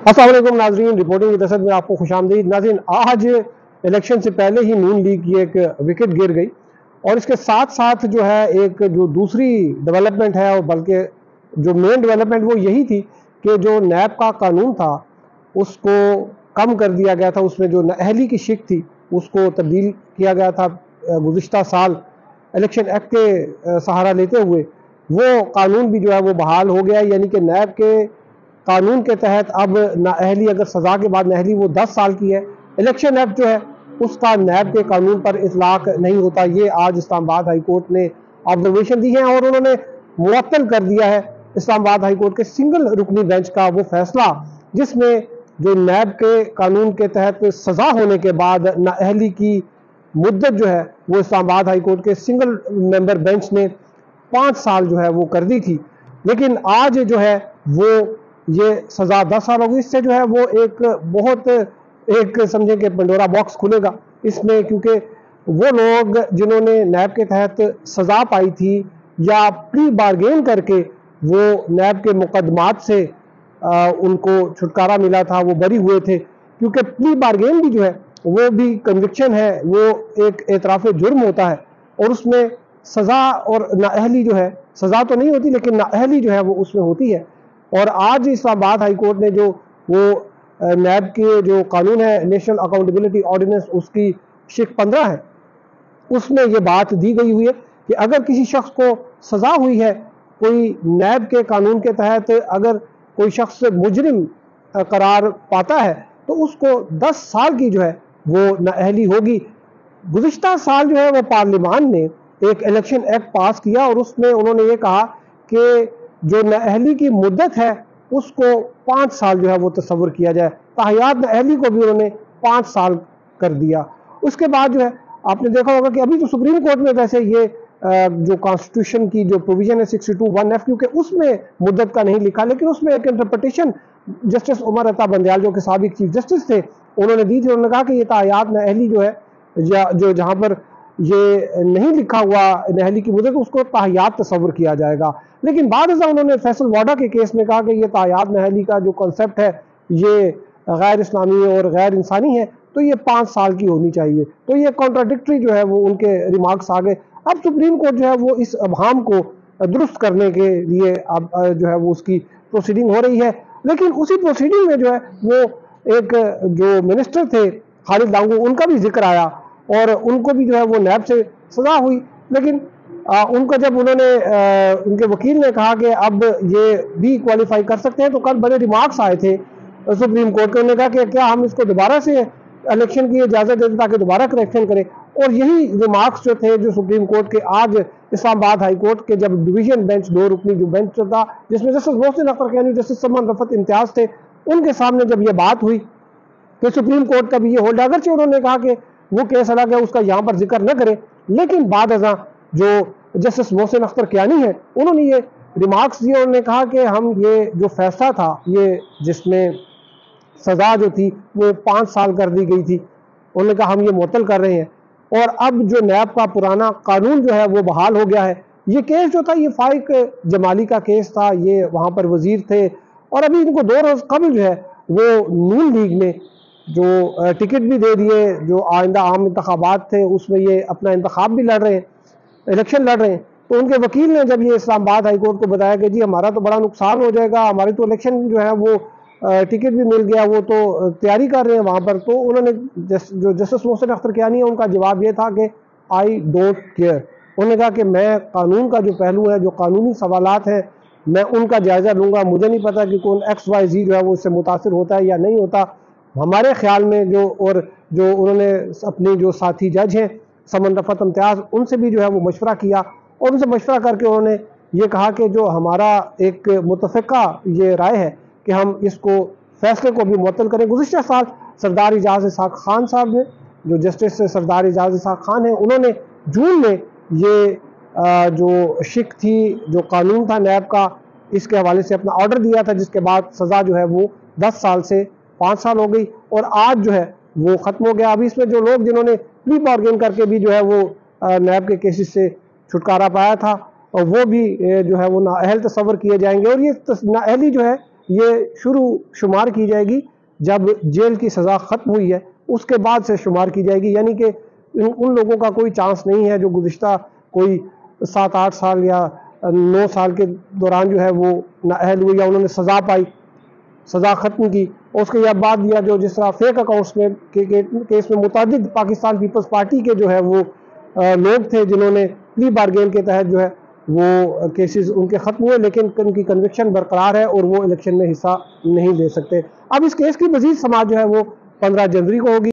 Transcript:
अस्सलाम वालेकुम नाजरीन, रिपोर्टिंग की दस्तक में आपको खुशामदीद। नाजरीन, आज इलेक्शन से पहले ही नून लीग की एक विकेट गिर गई और इसके साथ साथ जो है एक जो दूसरी डेवलपमेंट है, और बल्कि जो मेन डेवलपमेंट वो यही थी कि जो नैब का कानून था उसको कम कर दिया गया था। उसमें जो नाअहली की शिक थी उसको तब्दील किया गया था गुज़िश्ता साल इलेक्शन एक्ट के सहारा लेते हुए। वो कानून भी जो है वो बहाल हो गया, यानी कि नैब के कानून के तहत अब नाअहली, अगर सज़ा के बाद नाअहली वो 10 साल की है। इलेक्शन एक्ट जो है उसका नैब के कानून पर इतलाक नहीं होता। ये आज इस्लामाबाद हाई कोर्ट ने ऑब्जर्वेशन दी है और उन्होंने मुअत्तल कर दिया है इस्लामाबाद हाई कोर्ट के सिंगल रुकनी बेंच का वो फैसला, जिसमें जो नैब के कानून के तहत सज़ा होने के बाद नाअहली की मुद्दत जो है वो इस्लामाबाद हाई कोर्ट के सिंगल मेंबर बेंच ने 5 साल जो है वो कर दी थी। लेकिन आज जो है वो ये सज़ा 10 साल होगी। इससे जो है वो एक बहुत एक समझें कि पंडोरा बॉक्स खुलेगा इसमें, क्योंकि वो लोग जिन्होंने नैब के तहत सज़ा पाई थी या प्री बारगेन करके वो नैब के मुकदमात से उनको छुटकारा मिला था, वो बरी हुए थे। क्योंकि प्री बारगेन भी जो है वो भी कन्विक्शन है, वो एक एतराफ़ जुर्म होता है और उसमें सज़ा और नाअहली जो है, सज़ा तो नहीं होती लेकिन नाअहली जो है वो उसमें होती है। और आज इस्लामाबाद हाई कोर्ट ने जो वो नैब के जो कानून है नेशनल अकाउंटेबिलिटी ऑर्डिनेंस, उसकी शिक 15 है, उसमें ये बात दी गई हुई है कि अगर किसी शख्स को सज़ा हुई है कोई नैब के कानून के तहत, अगर कोई शख्स मुजरिम करार पाता है तो उसको 10 साल की जो है वो नाअहली होगी। गुज़िश्ता साल जो है वो पार्लियामान ने एक इलेक्शन एक्ट पास किया और उसमें उन्होंने ये कहा कि जो नाअहली की मुद्दत है उसको 5 साल जो है वो तस्वुर किया जाए। ताहयात नाअहली को भी उन्होंने 5 साल कर दिया। उसके बाद जो है आपने देखा होगा कि अभी तो सुप्रीम कोर्ट में वैसे ये जो कॉन्स्टिट्यूशन की जो प्रोविजन है 62(1)(f), क्योंकि उसमें मुद्दत का नहीं लिखा, लेकिन उसमें एक इंटरप्रिटेशन जस्टिस उमर अता बंदयाल जो कि साबिक चीफ जस्टिस थे उन्होंने दी थी। उन्होंने कहा कि ये ताहयात नाअहली जो है या जो जहाँ पर ये नहीं लिखा हुआ नाअहली की मुद्दत, उसको ताहयात तस्वुर किया जाएगा। लेकिन बाद उन्होंने फैसल वाडा के केस में कहा कि ये ताहयात नाअहली का जो कॉन्सेप्ट है ये गैर इस्लामी और गैर इंसानी है, तो ये 5 साल की होनी चाहिए। तो ये कॉन्ट्राडिक्टरी जो है वो उनके रिमार्क्स आ गए। अब सुप्रीम कोर्ट जो है वो इस अबहाम को दुरुस्त करने के लिए अब जो है वो उसकी प्रोसीडिंग हो रही है। लेकिन उसी प्रोसीडिंग में जो है वो एक जो मिनिस्टर थे खालिद लांगू, उनका भी जिक्र आया और उनको भी जो है वो नैब से सज़ा हुई। लेकिन उनका जब उन्होंने उनके वकील ने कहा कि अब ये भी क्वालिफाई कर सकते हैं, तो कल बड़े रिमार्क्स आए थे सुप्रीम कोर्ट के। उन्होंने कहा कि क्या हम इसको दोबारा से इलेक्शन की इजाज़त दें ताकि दोबारा करेक्शन करें। और यही रिमार्क्स जो थे जो सुप्रीम कोर्ट के आज इस्लामाबाद हाई कोर्ट के जब डिवीजन बेंच 2 रुकनी जो बेंच था जिसमें जस्टिस मोहसिन अख्तर कैनी, जस्टिस सलमान रफत इम्तियाज थे, उनके सामने जब ये बात हुई कि सुप्रीम कोर्ट का भी ये होल्ड, अगरचे उन्होंने कहा कि वो केस अलग है उसका यहाँ पर जिक्र न करें, लेकिन बाद अज़ां जो जस्टिस मोहसिन अख्तर कियानी है उन्होंने ये रिमार्क्स दिए। उन्होंने कहा कि हम ये जो फैसला था ये जिसमें सज़ा जो थी वो 5 साल कर दी गई थी, उन्होंने कहा हम ये मुअत्तल कर रहे हैं और अब जो नैब का पुराना कानून जो है वो बहाल हो गया है। ये केस जो था ये फाइक जमाली का केस था, ये वहाँ पर वजीर थे और अभी इनको 2 रोज़ कबल जो है वो नून लीग ने जो टिकट भी दे दिए, जो आइंदा आम इंतखाबात थे उसमें ये अपना इंतखाब भी लड़ रहे हैं, इलेक्शन लड़ रहे हैं। तो उनके वकील ने जब ये इस्लामाबाद हाई कोर्ट को बताया कि जी हमारा तो बड़ा नुकसान हो जाएगा, हमारी तो इलेक्शन जो है वो टिकट भी मिल गया, वो तो तैयारी कर रहे हैं वहाँ पर, तो उन्होंने जो जस्टिस मोहसिन अख्तर कियानी है उनका जवाब ये था कि आई डोंट केयर। उन्होंने कहा कि मैं कानून का जो पहलू है, जो कानूनी सवालात हैं, मैं उनका जायज़ा लूँगा। मुझे नहीं पता कि कौन XYZ जो है वो इससे मुतासिर होता है या नहीं होता। हमारे ख्याल में जो और जो उन्होंने अपने जो साथी जज हैं सलमान रफत इम्तियाज़, उनसे भी जो है वो मशवरा किया और उनसे मशवरा करके उन्होंने ये कहा कि जो हमारा एक मुतफ़िका ये राय है कि हम इसको फैसले को भी मुअत्तल करें। गुज़िश्ता साल सरदार एजाज़ इसाक खान साहब ने, जो जस्टिस सरदार एजाज़ इसाक खान हैं, उन्होंने जून में ये जो शिक थी, जो कानून था नैब का, इसके हवाले से अपना ऑर्डर दिया था, जिसके बाद सज़ा जो है वो 10 साल से 5 साल हो गई और आज जो है वो ख़त्म हो गया। अभी इसमें जो लोग जिन्होंने प्री बार्गेन करके भी जो है वो नैब के केसेस से छुटकारा पाया था और वो भी जो है वो नाअहल तस्वर किए जाएंगे। और ये नाअहली जो है یہ شروع شمار کی جائے گی جب جیل کی سزا ختم ہوئی ہے، اس کے بعد سے شمار کی جائے گی، یعنی کہ ان لوگوں کا کوئی چانس نہیں ہے جو گزشتہ کوئی 7-8 سال یا 9 سال کے دوران جو ہے وہ نااہل ہوئے یا انہوں نے سزا پائی، سزا ختم کی، اور اس کے بعد یا جو جس طرح فیک اکاؤنٹس میں کیس میں متعدد پاکستان پیپلز پارٹی کے جو ہے وہ لوگ تھے جنہوں نے پلی بارگین کے تحت جو ہے وہ کیسز ان کے ختم ہوئے، لیکن ان کی کنوکشن برقرار ہے اور وہ الیکشن میں حصہ نہیں لے سکتے۔ اب اس کیس کی مزید سماعت جو ہے وہ 15 جنوری کو ہوگی۔